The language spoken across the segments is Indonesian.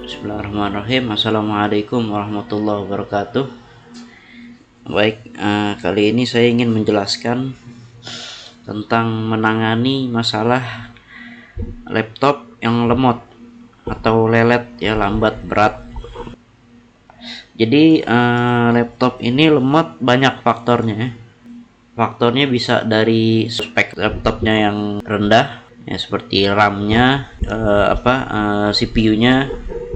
Bismillahirrahmanirrahim. Assalamualaikum warahmatullahi wabarakatuh. Baik, kali ini saya ingin menjelaskan tentang menangani masalah laptop yang lemot atau lelet ya, lambat berat. Jadi laptop ini lemot banyak faktornya. Faktornya bisa dari spek laptopnya yang rendah ya, seperti RAM-nya, CPU-nya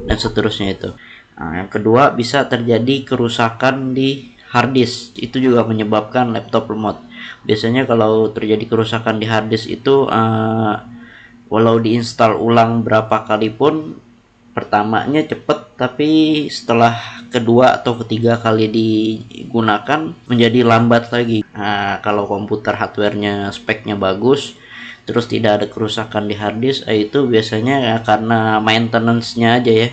dan seterusnya itu. Yang kedua, bisa terjadi kerusakan di harddisk, itu juga menyebabkan laptop lemot. Biasanya kalau terjadi kerusakan di harddisk itu walau diinstal ulang berapa kali pun, pertamanya cepet, tapi setelah kedua atau ketiga kali digunakan menjadi lambat lagi. Kalau komputer hardware-nya speknya bagus, terus tidak ada kerusakan di harddisk, itu biasanya ya karena maintenance-nya aja ya.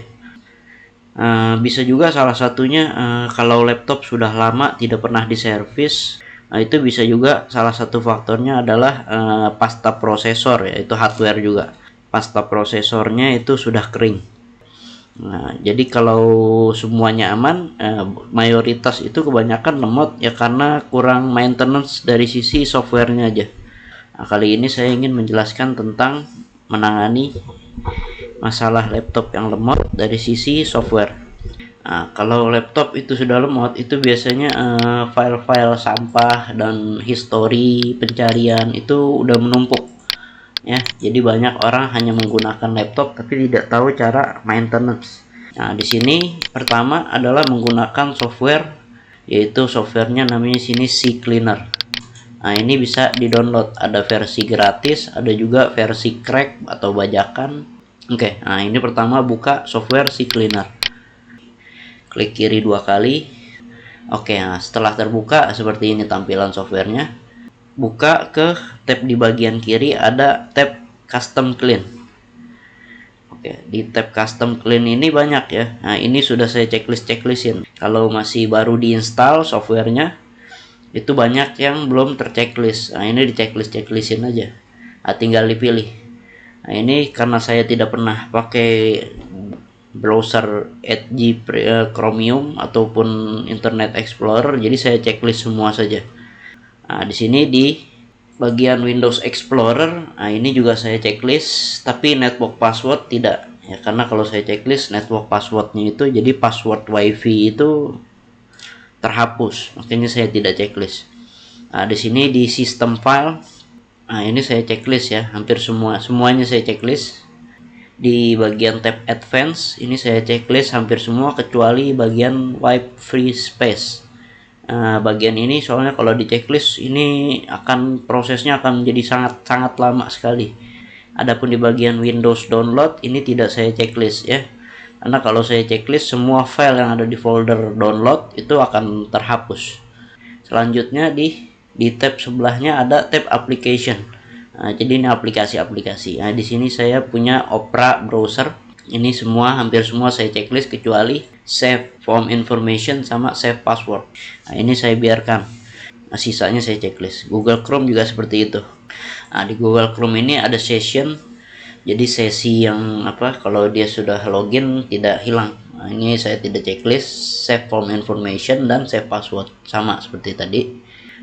Bisa juga salah satunya kalau laptop sudah lama tidak pernah diservis, itu bisa juga salah satu faktornya adalah pasta prosesor, yaitu hardware juga. Pasta prosesornya itu sudah kering. Jadi kalau semuanya aman, mayoritas itu kebanyakan lemot ya karena kurang maintenance dari sisi softwarenya aja. Kali ini saya ingin menjelaskan tentang menangani masalah laptop yang lemot dari sisi software. Kalau laptop itu sudah lemot, itu biasanya file-file sampah dan histori pencarian itu udah menumpuk ya. Jadi banyak orang hanya menggunakan laptop tapi tidak tahu cara maintenance. Di sini pertama adalah menggunakan software, yaitu softwarenya namanya sini CCleaner. Ini bisa di-download, ada versi gratis, ada juga versi crack atau bajakan. Ini pertama buka software CCleaner. Klik kiri 2 kali. Setelah terbuka seperti ini tampilan softwarenya. Buka ke tab di bagian kiri, ada tab Custom Clean. Di tab Custom Clean ini banyak ya. Ini sudah saya checklistin. Kalau masih baru diinstal softwarenya, itu banyak yang belum terchecklist. Ini di checklistin aja. Tinggal dipilih. Ini karena saya tidak pernah pakai browser Edge, Chromium ataupun Internet Explorer, jadi saya checklist semua saja. Di sini di bagian Windows Explorer, ini juga saya checklist, tapi network password tidak ya, karena kalau saya checklist network passwordnya itu jadi password WiFi itu terhapus, makanya saya tidak checklist. Di sini di sistem file, ini saya checklist ya, hampir semuanya saya checklist. Di bagian tab advance ini saya checklist hampir semua kecuali bagian wipe free space. Bagian ini soalnya kalau di checklist ini prosesnya akan menjadi sangat lama sekali. Adapun di bagian Windows download ini tidak saya checklist ya. Karena kalau saya checklist, semua file yang ada di folder download itu akan terhapus. Selanjutnya di tab sebelahnya ada tab application. Jadi ini aplikasi-aplikasi. Di sini saya punya Opera browser. Ini hampir semua saya checklist kecuali save form information sama save password. Ini saya biarkan. Sisanya saya checklist. Google Chrome juga seperti itu. Di Google Chrome ini ada session. Jadi sesi yang kalau dia sudah login tidak hilang. Ini saya tidak checklist, save form information dan save password sama seperti tadi.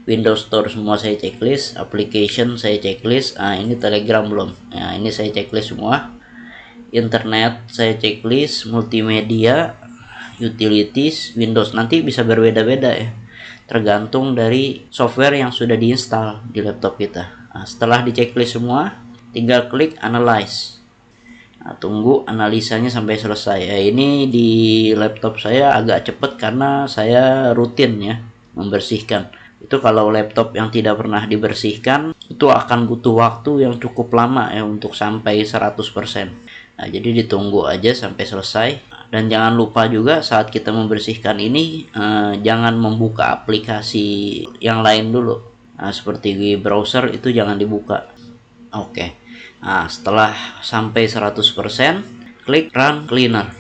Windows Store semua saya checklist, application saya checklist. Ini Telegram belum. Ini saya checklist semua. Internet saya checklist, multimedia, utilities, Windows nanti bisa berbeda-beda ya. Tergantung dari software yang sudah diinstal di laptop kita. Setelah di checklist semua, tinggal klik analyze. Tunggu analisanya sampai selesai. Ini di laptop saya agak cepat karena saya rutin ya membersihkan. Itu kalau laptop yang tidak pernah dibersihkan itu akan butuh waktu yang cukup lama ya untuk sampai 100%. Jadi ditunggu aja sampai selesai. Dan jangan lupa juga saat kita membersihkan ini jangan membuka aplikasi yang lain dulu. Nah, seperti di browser itu jangan dibuka. Oke. Nah, setelah sampai 100%, klik run cleaner.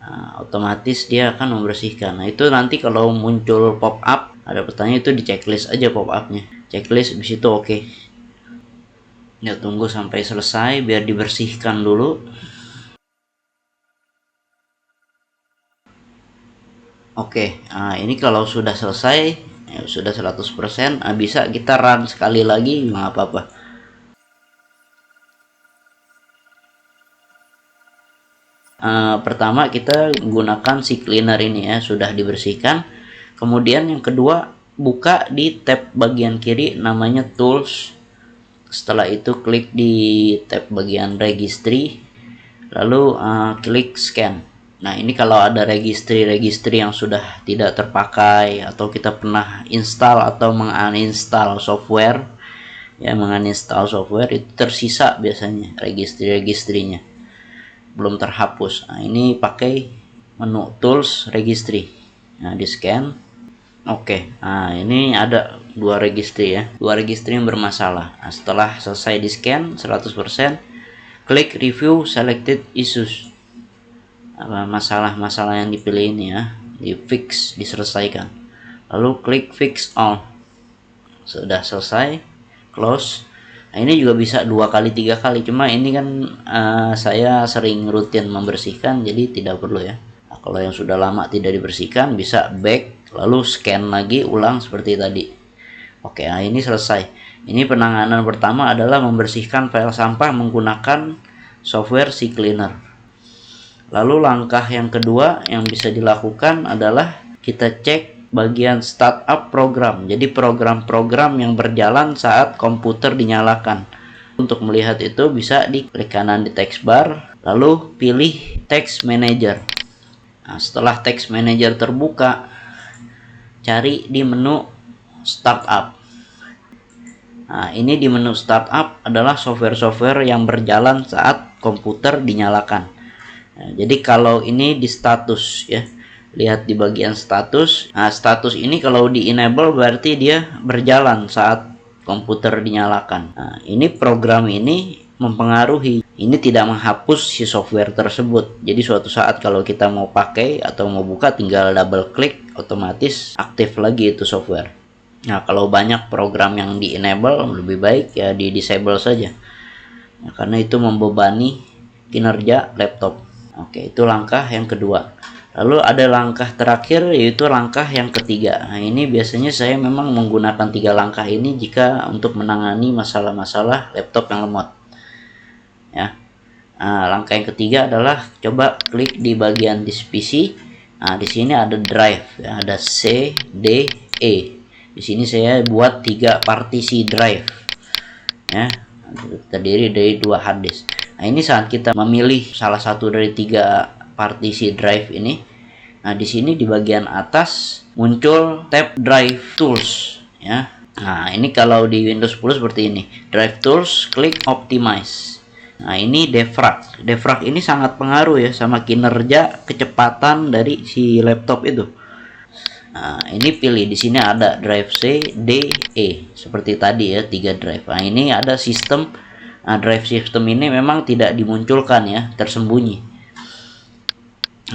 Nah, otomatis dia akan membersihkan. Nah, itu nanti kalau muncul pop up ada pertanyaan, itu di checklist aja pop upnya. Checklist habis itu oke. Ya, tunggu sampai selesai biar dibersihkan dulu. Oke, nah ini kalau sudah selesai, ya sudah 100%, nah bisa kita run sekali lagi, nggak apa-apa. Pertama kita gunakan si cleaner ini ya, sudah dibersihkan. Kemudian yang kedua, buka di tab bagian kiri namanya tools. Setelah itu klik di tab bagian registry, lalu klik scan. Nah, ini kalau ada registry yang sudah tidak terpakai atau kita pernah install atau menguninstall software, ya menguninstall software itu tersisa biasanya registrinya belum terhapus. Nah, ini pakai menu tools registry. Nah, di scan. Oke. Nah, ini ada dua registry ya, dua registry yang bermasalah. Nah, setelah selesai di scan 100%, klik review selected issues. Masalah-masalah yang dipilih ini ya, di fix, diselesaikan. Lalu klik fix all. Sudah selesai, close. Nah, ini juga bisa 2 kali 3 kali, cuma ini kan saya sering rutin membersihkan jadi tidak perlu ya. Nah, kalau yang sudah lama tidak dibersihkan bisa back lalu scan lagi ulang seperti tadi. Oke, nah ini selesai. Ini penanganan pertama adalah membersihkan file sampah menggunakan software CCleaner. Lalu langkah yang kedua yang bisa dilakukan adalah kita cek bagian startup program. Jadi program-program yang berjalan saat komputer dinyalakan. Untuk melihat itu bisa diklik kanan di text bar, lalu pilih text manager. Nah, setelah text manager terbuka, cari di menu startup. Nah, ini di menu startup adalah software-software yang berjalan saat komputer dinyalakan. Nah, jadi kalau ini di status ya, lihat di bagian status. Nah, status ini kalau di enable berarti dia berjalan saat komputer dinyalakan. Nah, ini program ini mempengaruhi. Ini tidak menghapus si software tersebut. Jadi suatu saat kalau kita mau pakai atau mau buka, tinggal double klik, otomatis aktif lagi itu software. Nah, kalau banyak program yang di enable, lebih baik ya di disable saja. Nah, karena itu membebani kinerja laptop. Oke, itu langkah yang kedua. Lalu ada langkah terakhir, yaitu langkah yang ketiga. Nah, ini biasanya saya memang menggunakan 3 langkah ini jika untuk menangani masalah-masalah laptop yang lemot. Ya. Nah, langkah yang ketiga adalah coba klik di bagian disk PC. Nah, di sini ada drive, ya, ada C, D, E. Di sini saya buat 3 partisi drive. Ya, terdiri dari 2 hard disk. Nah, ini saat kita memilih salah satu dari 3 partisi drive ini. Nah, di sini di bagian atas muncul tab Drive Tools ya. Nah, ini kalau di Windows 10 seperti ini. Drive Tools, klik Optimize. Nah, ini defrag. Defrag ini sangat pengaruh ya sama kinerja kecepatan dari si laptop itu. Nah, ini pilih di sini ada drive C, D, E seperti tadi ya, 3 drive. Nah, ini ada sistem. Nah, drive system ini memang tidak dimunculkan ya, tersembunyi.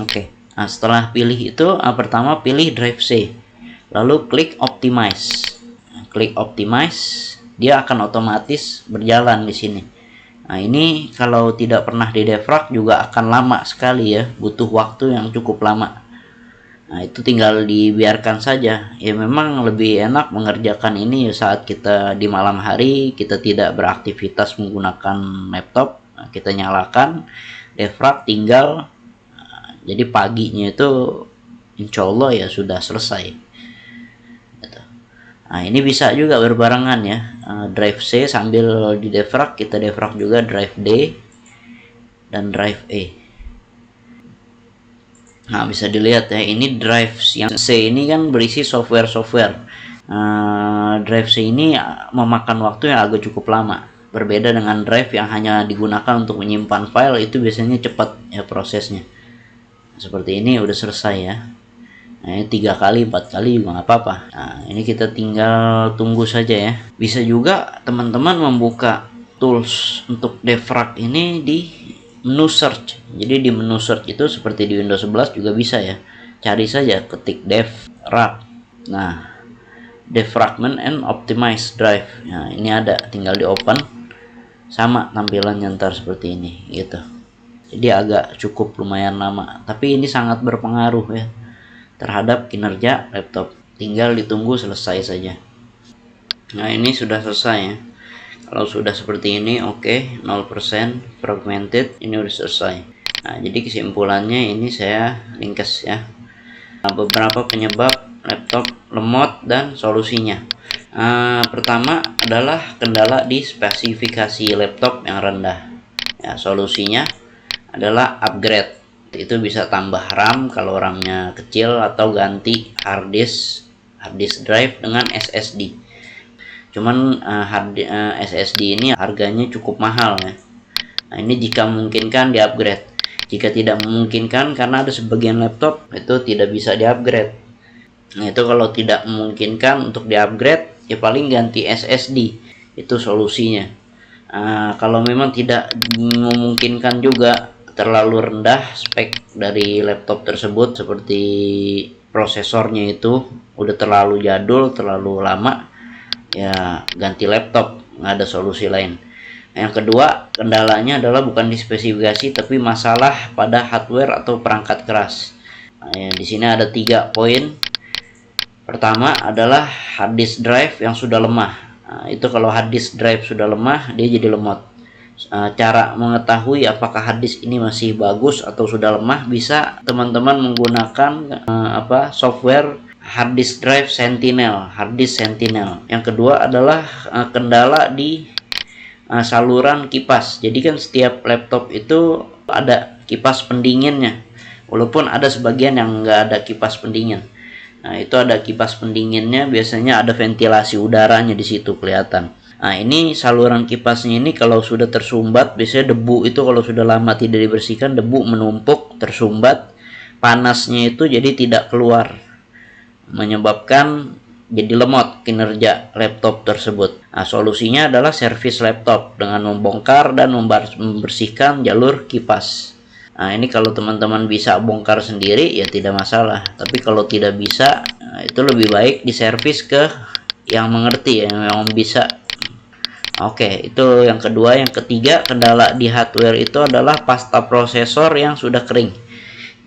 Oke. Nah, setelah pilih itu, pertama pilih drive C. Lalu klik optimize. Klik optimize, dia akan otomatis berjalan di sini. Nah, ini kalau tidak pernah di defrag juga akan lama sekali ya, butuh waktu yang cukup lama. Nah, itu tinggal dibiarkan saja. Ya memang lebih enak mengerjakan ini saat kita di malam hari, kita tidak beraktivitas menggunakan laptop. Nah, kita nyalakan defrag, tinggal jadi paginya itu insya Allah ya sudah selesai. Nah, ini bisa juga berbarengan ya, drive C sambil di defrag, kita defrag juga drive D dan drive E. Nah, bisa dilihat ya, ini drive yang C ini kan berisi software-software. Drive C ini memakan waktu yang agak cukup lama. Berbeda dengan drive yang hanya digunakan untuk menyimpan file, itu biasanya cepat ya prosesnya. seperti ini udah selesai ya. Nah, ini 3 kali 4 kali juga nggak apa-apa. Nah, ini kita tinggal tunggu saja ya. Bisa juga teman-teman membuka tools untuk defrag ini di menu search. Jadi di menu search itu seperti di Windows 11 juga bisa ya. Cari saja, ketik defrag. Nah, defragment and optimize drive. Nah, ini ada, tinggal di open. Sama tampilannya ntar seperti ini gitu. Jadi agak cukup lumayan lama, tapi ini sangat berpengaruh ya terhadap kinerja laptop. Tinggal ditunggu selesai saja. Nah, ini sudah selesai ya. Kalau sudah seperti ini oke, 0% fragmented, ini udah selesai. Nah, jadi kesimpulannya ini saya ringkas ya. Nah, beberapa penyebab laptop lemot dan solusinya. Pertama adalah kendala di spesifikasi laptop yang rendah. Ya, solusinya adalah upgrade. Itu bisa tambah RAM kalau RAM-nya kecil atau ganti hard disk drive dengan SSD. Cuman SSD ini harganya cukup mahal ya. Nah, ini jika memungkinkan di upgrade. Jika tidak memungkinkan, karena ada sebagian laptop itu tidak bisa di upgrade. Nah, itu kalau tidak memungkinkan untuk di upgrade, ya paling ganti SSD. Itu solusinya. Kalau memang tidak memungkinkan juga, terlalu rendah spek dari laptop tersebut, seperti prosesornya itu udah terlalu jadul, terlalu lama, ya ganti laptop, nggak ada solusi lain. Yang kedua, kendalanya adalah bukan di spesifikasi tapi masalah pada hardware atau perangkat keras. Nah, ya, di sini ada 3 poin. Pertama adalah hard disk drive yang sudah lemah. Nah, itu kalau hard disk drive sudah lemah, dia jadi lemot. Cara mengetahui apakah hard disk ini masih bagus atau sudah lemah, bisa teman-teman menggunakan software hard disk drive Sentinel, hard disk Sentinel. Yang kedua adalah kendala di saluran kipas. Jadi kan setiap laptop itu ada kipas pendinginnya, walaupun ada sebagian yang nggak ada kipas pendingin. Nah, itu ada kipas pendinginnya, biasanya ada ventilasi udaranya di situ kelihatan. Nah, ini saluran kipasnya ini kalau sudah tersumbat, biasanya debu itu kalau sudah lama tidak dibersihkan, debu menumpuk, tersumbat, panasnya itu jadi tidak keluar, menyebabkan jadi lemot kinerja laptop tersebut. Nah, solusinya adalah servis laptop dengan membongkar dan membersihkan jalur kipas. Nah, ini kalau teman-teman bisa bongkar sendiri ya tidak masalah, tapi kalau tidak bisa, itu lebih baik diservis ke yang mengerti, yang bisa. Oke, itu yang kedua. Yang ketiga, kendala di hardware itu adalah pasta prosesor yang sudah kering.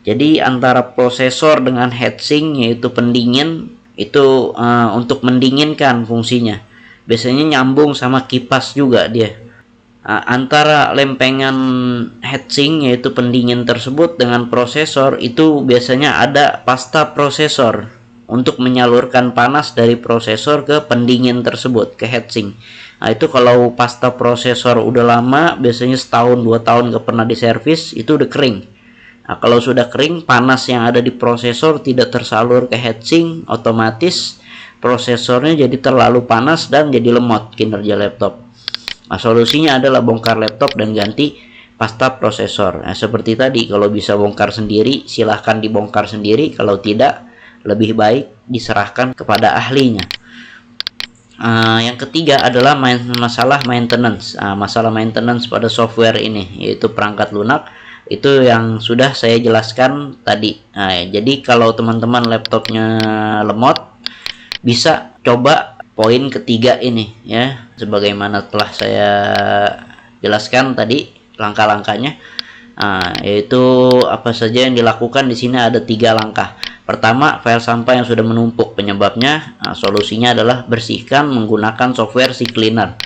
Jadi antara prosesor dengan heatsink, yaitu pendingin, itu untuk mendinginkan fungsinya. Biasanya nyambung sama kipas juga dia. Antara lempengan heatsink, yaitu pendingin tersebut, dengan prosesor, itu biasanya ada pasta prosesor untuk menyalurkan panas dari prosesor ke pendingin tersebut, ke heatsink. Nah, itu kalau pasta prosesor udah lama, biasanya setahun 2 tahun gak pernah diservis, itu udah kering. Nah, kalau sudah kering, panas yang ada di prosesor tidak tersalur ke heatsink, otomatis prosesornya jadi terlalu panas dan jadi lemot kinerja laptop. Nah, solusinya adalah bongkar laptop dan ganti pasta prosesor. Nah, seperti tadi, kalau bisa bongkar sendiri, silahkan dibongkar sendiri. Kalau tidak, lebih baik diserahkan kepada ahlinya. Yang ketiga adalah masalah maintenance. Masalah maintenance pada software ini, yaitu perangkat lunak, itu yang sudah saya jelaskan tadi. Jadi kalau teman-teman laptopnya lemot, bisa coba poin ketiga ini ya, sebagaimana telah saya jelaskan tadi langkah-langkahnya. Yaitu apa saja yang dilakukan. Di sini ada 3 langkah. Pertama, file sampah yang sudah menumpuk, penyebabnya solusinya adalah bersihkan menggunakan software CCleaner.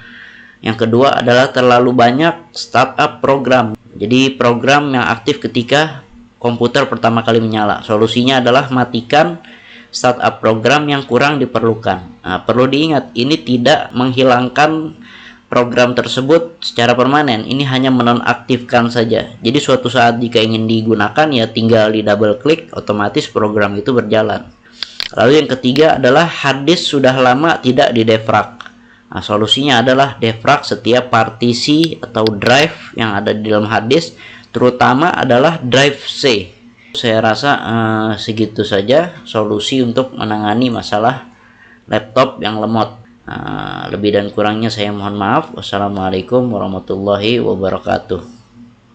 Yang kedua adalah terlalu banyak startup program. Jadi program yang aktif ketika komputer pertama kali menyala. Solusinya adalah matikan startup program yang kurang diperlukan. Perlu diingat, ini tidak menghilangkan program tersebut secara permanen, ini hanya menonaktifkan saja. Jadi suatu saat jika ingin digunakan, ya tinggal di double klik, otomatis program itu berjalan. Lalu yang ketiga adalah hard disk sudah lama tidak di defrag. Solusinya adalah defrag setiap partisi atau drive yang ada di dalam hard disk, terutama adalah drive C. Saya rasa segitu saja solusi untuk menangani masalah laptop yang lemot. Lebih dan kurangnya saya mohon maaf. Wassalamualaikum warahmatullahi wabarakatuh.